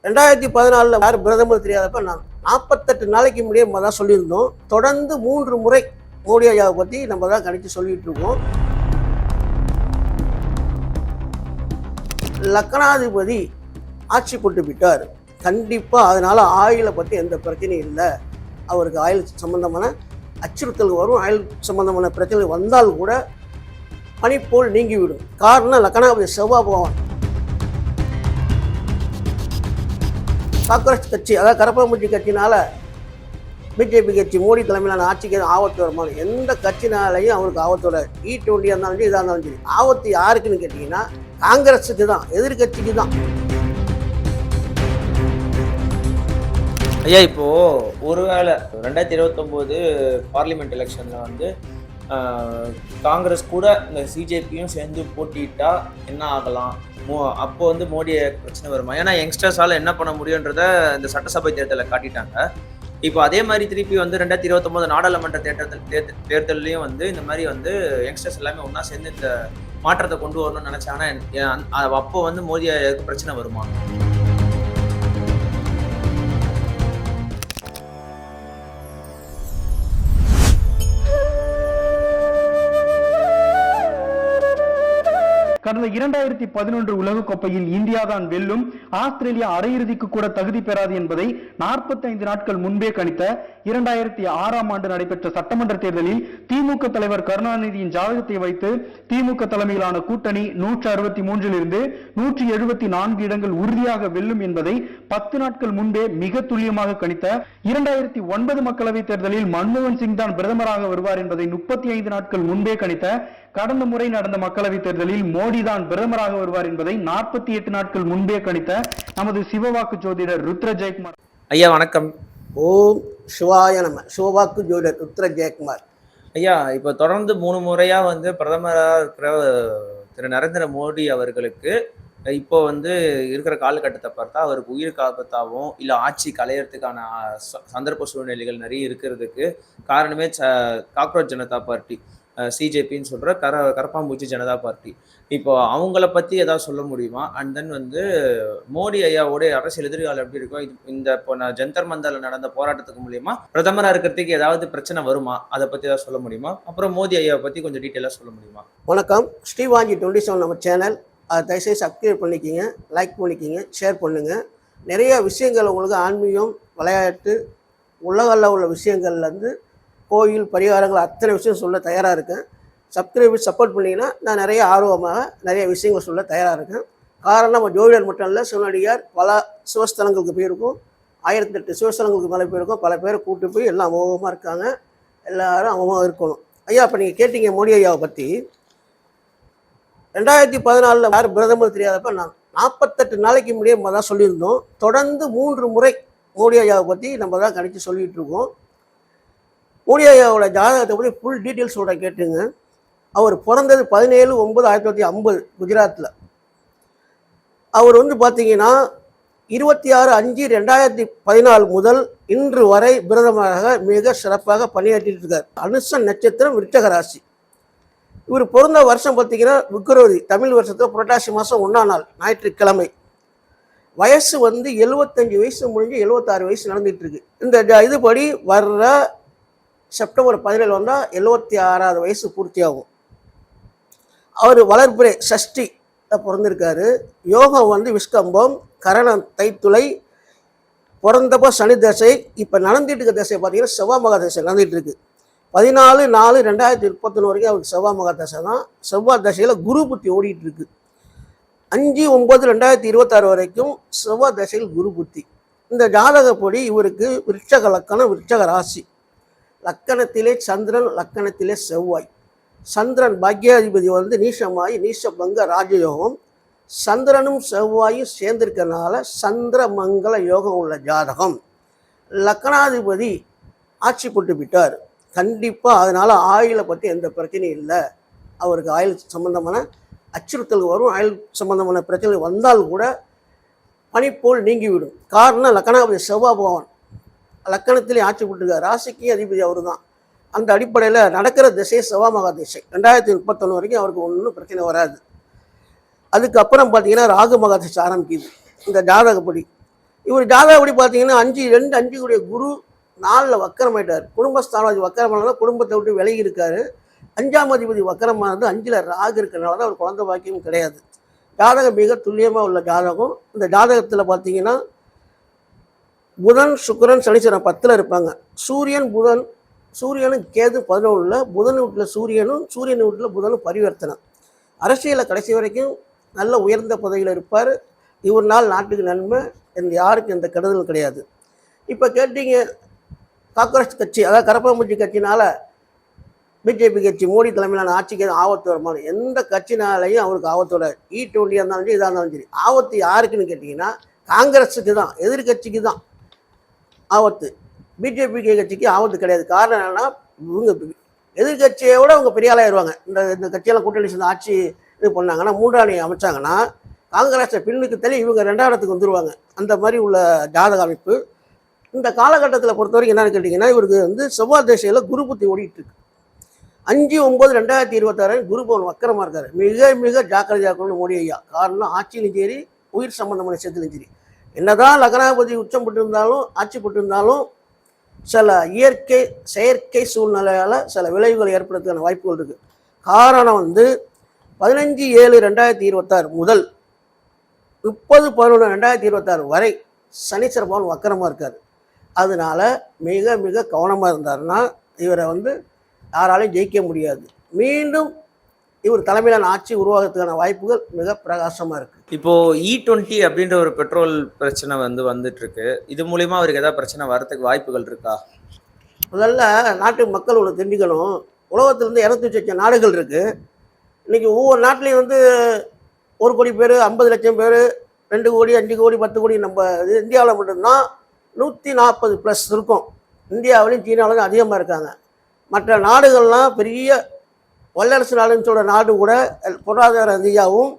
2014 யார் பிரதமர் தெரியாதப்ப நான் 48 நாளைக்கு முன்னாடியே நம்ம தான் சொல்லியிருந்தோம். தொடர்ந்து 3 முறை மோடி ஐயாவை பற்றி நம்ம தான் கணித்து சொல்லிட்டு இருக்கோம். லக்னாதிபதி ஆட்சி போட்டு விட்டார். கண்டிப்பாக அதனால் ஆயிலை பற்றி எந்த பிரச்சனையும் இல்லை. அவருக்கு ஆயில் சம்பந்தமான அச்சுறுத்தல் வரும். ஆயில் சம்பந்தமான பிரச்சனை வந்தால் கூட பனிப்போல் நீங்கிவிடும். காரணம் லக்னாதிபதி செவ்வாய் பகவான். காங்கிரஸ் கட்சி, அதாவது கரப்பாம்பூச்சி கட்சினால பிஜேபி கட்சி மோடி தலைமையிலான ஆட்சிக்கு ஆபத்து வருமான எந்த கட்சினாலையும் அவருக்கு ஆபத்தோட E20 இருந்தாலும் சரி, இதாக இருந்தாலும் சரி. ஆபத்து யாருக்குன்னு கேட்டிங்கன்னா காங்கிரஸுக்கு தான், எதிர்கட்சிக்கு தான். ஐயா, இப்போது ஒருவேளை 2029 பார்லிமெண்ட் எலெக்ஷனில் வந்து காங்கிரஸ் கூட இந்த சிஜேபியும் சேர்ந்து போட்டிட்டா என்ன ஆகலாம்? அப்போ வந்து மோடி பிரச்சனை வருமா? ஏன்னா யங்ஸ்டர்ஸால் என்ன பண்ண முடியுன்றத இந்த சட்டசபை தேர்தலில் காட்டிட்டாங்க. இப்போ அதே மாதிரி திருப்பி வந்து 2029 நாடாளுமன்ற தேர்தலையும் வந்து இந்த மாதிரி வந்து யங்ஸ்டர்ஸ் எல்லாமே ஒன்றா சேர்ந்து இந்த மாற்றத்தை கொண்டு வரணும்னு நினச்சாங்கன்னா அப்போ வந்து மோடிக்கு பிரச்சனை வருமா? கடந்த 2011 உலகக்கோப்பையில் இந்தியா தான் வெல்லும், ஆஸ்திரேலியா அரையிறுதிக்கு கூட தகுதி பெறாது என்பதை 45 நாட்கள் முன்பே கணித்த 2006ஆம் ஆண்டு நடைபெற்ற சட்டமன்ற தேர்தலில் திமுக தலைவர் கருணாநிதியின் ஜாதகத்தை வைத்து திமுக தலைமையிலான கூட்டணி 163 174 இடங்கள் உறுதியாக வெல்லும் என்பதை 10 நாட்கள் முன்பே மிக துல்லியமாக கணித்த 2009 மக்களவை தேர்தலில் மன்மோகன் சிங் தான் பிரதமராக வருவார் என்பதை 35 நாட்கள் முன்பே கணித்த, கடந்த முறை நடந்த மக்களவை தேர்தலில் மோடி தான் பிரதமராக வருவார் என்பதை 48 நாட்கள் முன்பே கணித்த நமது சிவவாக்கு ஜோதிடர் ருத்ர ஜெயக்குமார். ஐயா வணக்கம். ஓம் சிவாய நம. சிவவாக்கு ஜோதிடர் ருத்ர ஜெயக்குமார். ஐயா, இப்போ தொடர்ந்து 3 முறையாக வந்து பிரதமராக இருக்கிற திரு நரேந்திர மோடி அவர்களுக்கு இப்போ வந்து இருக்கிற காலகட்டத்தை பார்த்தா அவருக்கு உயிருக்கு ஆபத்தாகவும் இல்லை ஆட்சி களையறதுக்கான சந்தர்ப்ப சூழ்நிலைகள் நிறைய இருக்கிறதுக்கு காரணமே காக்ரோச் ஜனதா பார்ட்டி, சிஜேபின்னு சொல்கிற கரப்பாம்பூச்சி ஜனதா பார்ட்டி. இப்போ அவங்கள பற்றி ஏதாவது சொல்ல முடியுமா? அண்ட் தென் வந்து மோடி ஐயாவோடைய அரசியல் எதிர்காலம் எப்படி இருக்கும்? இந்த இப்போ ஜந்தர் மந்தரில் நடந்த போராட்டத்துக்கு மூலியமா பிரதமராக இருக்கிறதுக்கு ஏதாவது பிரச்சனை வருமா? அதை பற்றி ஏதாவது சொல்ல முடியுமா? அப்புறம் மோடி ஐயாவை பற்றி கொஞ்சம் டீட்டெயிலாக சொல்ல முடியுமா? வணக்கம். ஸ்ரீவாஞ்சி 27 நம்ம சேனல். அதை தயவுசெய்து சப்ஸ்கிரைப் பண்ணிக்கிங்க, லைக் பண்ணிக்கிங்க, ஷேர் பண்ணுங்கள். நிறைய விஷயங்கள் உங்களுக்கு ஆன்மீகம், விளையாட்டு, உலகில் உள்ள விஷயங்கள்லேருந்து கோயில் பரிகாரங்கள் அத்தனை விஷயம் சொல்ல தயாராக இருக்கேன். சப்போர்ட் பண்ணிங்கன்னா நான் நிறைய ஆர்வமாக நிறைய விஷயங்கள் சொல்ல தயாராக இருக்கேன். காரணம் நம்ம ஜோதிடர் மட்டும் இல்லை, சிவனடியார் பல சிவஸ்தலங்களுக்கு போயிருக்கும், 1008 சிவஸ்தலங்களுக்கு மேலே போயிருக்கோம். பல பேரை கூப்பிட்டு போய் எல்லாம் அமோகமாக இருக்காங்க. எல்லாரும் அமோகமாக இருக்கணும். ஐயா, இப்போ நீங்கள் கேட்டீங்க மோடி ஐயாவை பற்றி. 2014 யார் பிரதமர் தெரியாதப்ப நான் 48 நாளைக்கு முன்னாடியே நம்ம தான் சொல்லியிருந்தோம். தொடர்ந்து 3 முறை மோடி ஐயாவை பற்றி நம்ம தான் கணித்து சொல்லிகிட்டு இருக்கோம். மோடி ஐயாவோட ஜாதகத்தை பற்றி ஃபுல் டீட்டெயில்ஸோட கேட்டுங்க. அவர் பிறந்தது 17/9/1950 குஜராத்தில். அவர் வந்து பார்த்தீங்கன்னா 26/5/2014 முதல் இன்று வரை பிரதமராக மிக சிறப்பாக பணியாற்றிட்டு இருக்கார். அனுச நட்சத்திரம், விருச்சக ராசி. இவர் பிறந்த வருஷம் பார்த்தீங்கன்னா பிப்ரவரி, தமிழ் வருஷத்தில் புரட்டாசி மாதம் 1ஆம் நாள் ஞாயிற்றுக்கிழமை. வயசு வந்து 75 வயசு முடிஞ்சு 76 வயசு நடந்துகிட்டு இருக்கு. இந்த இதுபடி வர்ற செப்டம்பர் 17 வந்தால் 76வது வயசு பூர்த்தியாகும். அவர் வளர்பிறை சஷ்டி பிறந்திருக்காரு. யோகம் வந்து விஸ்கம்பம், கரணம் தைத்துளை. பிறந்தப்போ சனி தசை. இப்போ நடந்துட்டு இருக்க தசை பார்த்தீங்கன்னா செவ்வாய் மகா தசை நடந்துகிட்டு இருக்கு. 14/4/2021 வரைக்கும் அவருக்கு செவ்வாய் மகா தசை தான். செவ்வாய் தசையில் குரு புத்தி ஓடிட்டு இருக்கு. 5/9/2026 வரைக்கும் செவ்வாய் தசையில் குரு புத்தி. இந்த ஜாதகப்படி இவருக்கு விருட்சக லக்கணம், விருட்சக ராசி. லக்கணத்திலே சந்திரன், லக்கணத்திலே செவ்வாய். சந்திரன் பாக்யாதிபதி வந்து நீசமாயி நீசபங்க ராஜயோகம். சந்திரனும் செவ்வாயும் சேர்ந்திருக்கிறதுனால சந்திர மங்கள யோகம் உள்ள ஜாதகம். லக்கணாதிபதி ஆட்சி போட்டு விட்டார். கண்டிப்பாக அதனால் ஆயிலை பற்றி எந்த பிரச்சனையும் இல்லை. அவருக்கு ஆயில் சம்பந்தமான அச்சுறுத்தல் வரும். ஆயில் சம்பந்தமான பிரச்சனை வந்தால் கூட பனிப்போல் நீங்கிவிடும். காரணம் லக்கணாதிபதி செவ்வாய் பகவான் லக்கணத்திலே ஆட்சி போட்டுருக்கார். ராசிக்கு அதிபதி அவர் தான். அந்த அடிப்படையில் நடக்கிற திசை செவ்வாய் மகா திசை. 2031 வரைக்கும் அவருக்கு ஒன்றும் பிரச்சனை வராது. அதுக்கப்புறம் பார்த்தீங்கன்னா ராகு மகா திசை ஆரம்பிக்குது. இந்த ஜாதகப்படி இவர் ஜாதகப்படி பார்த்தீங்கன்னா 5 கூடிய குரு 4 வக்கரமாயிட்டார். குடும்பஸ்தானாதிபதி வக்கரமானதால குடும்பத்தை விட்டு விலகி இருக்காரு. 5ஆம் அதிபதி வக்கரமானது 5ல் ராகு இருக்கிறனால தான் அவர் குழந்தை பாக்கியம் கிடையாது. ஜாதகம் மிக துல்லியமாக உள்ள ஜாதகம். இந்த ஜாதகத்தில் பார்த்தீங்கன்னா புதன் சுக்கிரன் சனீஸ்வரன் 10ல் இருப்பாங்க. சூரியனும் கேது 11ல், புதன் வீட்டில் சூரியன் வீட்டில் புதனும் பரிவர்த்தனை. அரசியலில் கடைசி வரைக்கும் நல்ல உயர்ந்த பதவியில் இருப்பார். இவர்னால் நாட்டுக்கு நன்மை, யாருக்கும் எந்த கெடுதலும் கிடையாது. இப்போ கேட்டீங்க காங்கிரஸ் கட்சி, அதாவது கரப்பாம்பூச்சி கட்சினால பிஜேபி கட்சி மோடி தலைமையிலான ஆட்சிக்கு ஆபத்து வருமானம். எந்த கட்சினாலையும் அவருக்கு ஆபத்து வராது. E20 இருந்தாலும் சரி, இதாக இருந்தாலும் சரி. ஆபத்து யாருக்குன்னு கேட்டிங்கன்னா காங்கிரஸுக்கு தான், எதிர்கட்சிக்கு தான் ஆபத்து. பிஜேபி கட்சிக்கு ஆபத்து கிடையாது. காரணம் என்னன்னா, இவங்க எதிர்கட்சியை விட அவங்க பெரிய ஆளாயிருவாங்க. இந்த கட்சியெல்லாம் கூட்டணி சேர்ந்து ஆட்சி இது பண்ணாங்கன்னா, 3ஆம் அணி அமைச்சாங்கன்னா காங்கிரஸை பின்னுக்கு தள்ளி இவங்க 2ஆம் இடத்துக்கு வந்துடுவாங்க. அந்த மாதிரி உள்ள ஜாதக அமைப்பு. இந்த காலகட்டத்தில் பொறுத்த வரைக்கும் என்னன்னு கேட்டிங்கன்னா, இவருக்கு செவ்வாய் திசையில் குரு புத்தி ஓடிட்டு இருக்கு. 5/9/2026 குரு பவன் வக்கரமாக இருக்காரு. மிக மிக ஜாக்கிரதையாக இருக்கணும்னு மோடி ஐயா. காரணம் ஆட்சியிலும் சரி, உயிர் சம்பந்தமான விஷயத்திலும் சரி. என்னதான் லக்னாதிபதி உச்சம் பெற்று இருந்தாலும், ஆட்சி பெற்று இருந்தாலும், சில செயற்கை சூழ்நிலையால் சில விளைவுகள் ஏற்படுறதுக்கான வாய்ப்புகள் இருக்குது. காரணம் 15/7/2026 முதல் 30/11/2026 வரை சனீஸ்வர பவன் வக்கரமாக இருக்கார். அதனால மிக மிக கவனமாக இருந்தாருன்னா இவரை யாராலையும் ஜெயிக்க முடியாது. மீண்டும் இவர் தலைமையிலான ஆட்சி உருவாகிறதுக்கான வாய்ப்புகள் மிக பிரகாசமாக இருக்குது. இப்போ E20 அப்படின்ற ஒரு பெட்ரோல் பிரச்சனை வந்துட்டு இருக்கு. இது மூலியமா அவருக்கு ஏதாவது பிரச்சனை வரதுக்கு வாய்ப்புகள் இருக்கா? முதல்ல நாட்டு மக்கள் ஒன்று தெரிஞ்சுக்கணும். உலகத்திலிருந்து 200 நாடுகள் இருக்குது. இன்றைக்கி ஒவ்வொரு நாட்டிலையும் 1 கோடி பேர், 50 லட்சம் பேர், 2 கோடி, 5 கோடி, 10 கோடி. நம்ம இந்தியாவில் மட்டும்தான் 140+ இருக்கும். இந்தியாவிலையும் சீனாவிலையும் அதிகமாக இருக்காங்க. மற்ற நாடுகள்லாம் பெரிய வல்லரசு நாடுன்னு சொல்கிற நாடு கூட பொருளாதார ரீதியாகவும்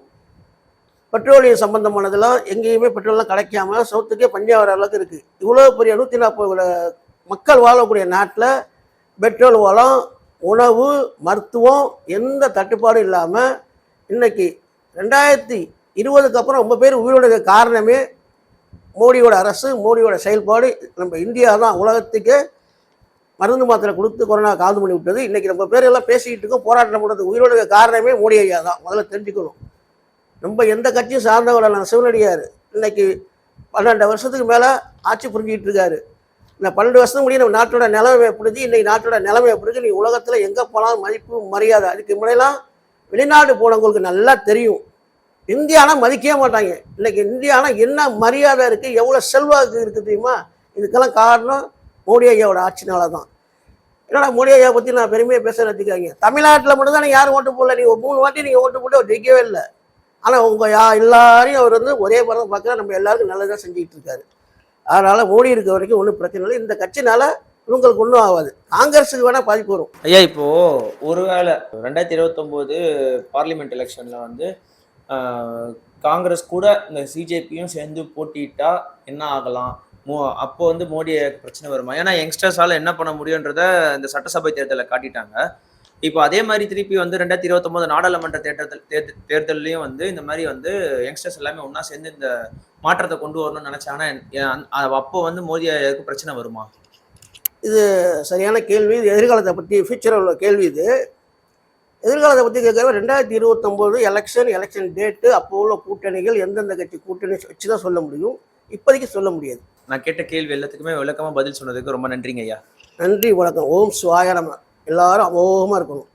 பெட்ரோலியம் சம்பந்தமானதெல்லாம் எங்கேயுமே பெட்ரோல்லாம் கிடைக்காம சவுத்துக்கே பஞ்சாவர அளவுக்கு இருக்குது. இவ்வளோ பெரிய 140 மக்கள் வாழக்கூடிய நாட்டில் பெட்ரோல் வளம், உணவு, மருத்துவம் எந்த தட்டுப்பாடும் இல்லாமல் இன்னைக்கு 2020க்கு அப்புறம் ரொம்ப பேர் உயிரோட காரணமே மோடியோட அரசு, மோடியோட செயல்பாடு. நம்ம இந்தியா தான் உலகத்துக்கு மருந்து மாத்திரை கொடுத்து கொரோனா காது பண்ணி விட்டது. இன்றைக்கி நம்ம பேர் எல்லாம் பேசிக்கிட்டு இருக்கோம், போராட்டம் பண்ணுறது. உயிரோட காரணமே மோடி ஐயா தான். முதல்ல தெரிஞ்சுக்கணும். நம்ம எந்த கட்சியும் சார்ந்தவர்கள் நான் சிவனடியார். இன்னைக்கு 12 வருஷத்துக்கு மேலே ஆட்சி புரிஞ்சிக்கிட்டு இருக்காரு. இந்த 12 வருஷத்துக்கு முடியும் நம்ம நாட்டோட நிலைமை புரிஞ்சு இன்றைக்கி நாட்டோட நிலைமையை புரிஞ்சு நீ உலகத்தில் எங்கே போனாலும் மதிப்பு மரியாதை. அதுக்கு முன்னாடிலாம் வெளிநாடு போனவங்களுக்கு நல்லா தெரியும். இந்தியானா மதிக்கவே மாட்டாங்க. இன்னைக்கு இந்தியானா என்ன மரியாதை இருக்குது, எவ்வளோ செல்வாக்கு இருக்குது தெரியுமா? இதுக்கெல்லாம் காரணம் மோடி ஐயாவோட ஆட்சினால தான். என்னடா மோடி ஐயா பற்றி நான் பெருமையாக பேச வச்சுக்காங்க. தமிழ்நாட்டில் மட்டும் தான் யாரும் ஓட்டு போடல. நீங்கள் 3 வாட்டி நீங்கள் ஓட்டு போட்டு அவர் ஜெயிக்கவே இல்லை. ஆனால் உங்கள் எல்லாரையும் அவர் ஒரே படம் பார்க்குற நம்ம எல்லாருக்கும் நல்லதாக செஞ்சுக்கிட்டு இருக்காரு. அதனால் மோடி இருக்க வரைக்கும் ஒன்றும் பிரச்சனை இல்லை. இந்த கட்சினால இவங்களுக்கு ஒன்றும் ஆகாது. காங்கிரஸுக்கு வேணால் பாதிப்பு வரும். ஐயா, இப்போது ஒருவேளை 2029 பார்லிமெண்ட் எலெக்ஷனில் காங்கிரஸ் கூட இந்த சிஜேபியும் சேர்ந்து போட்டிட்டா என்ன ஆகலாம்? அப்போ மோடி பிரச்சனை வருமா? ஏன்னா யங்ஸ்டர்ஸால என்ன பண்ண முடியுன்றத இந்த சட்டசபை தேர்தலில் காட்டிட்டாங்க. இப்போ அதே மாதிரி திருப்பி 2029 நாடாளுமன்ற தேர்தலையும் இந்த மாதிரி யங்ஸ்டர்ஸ் எல்லாமே ஒன்றா சேர்ந்து இந்த மாற்றத்தை கொண்டு வரணும்னு நினைச்சாங்கன்னா அப்போ மோடிக்கு பிரச்சனை வருமா? இது சரியான கேள்வி. இது எதிர்காலத்தை பற்றி ஃபியூச்சரில் உள்ள கேள்வி. இது எதிர்காலத்தை பற்றி கேட்குற 2029 எலெக்ஷன் டேட்டு, அப்போ உள்ள கூட்டணிகள் எந்தெந்த கட்சி கூட்டணி வச்சு தான் சொல்ல முடியும். இப்போதைக்கு சொல்ல முடியாது. நான் கேட்ட கேள்வி எல்லாத்துக்குமே விளக்கமாக பதில் சொன்னதுக்கு ரொம்ப நன்றிங்க ஐயா. நன்றி, வணக்கம். ஓம் சிவாய நம. எல்லாரும் அமோகமாக இருக்கணும்.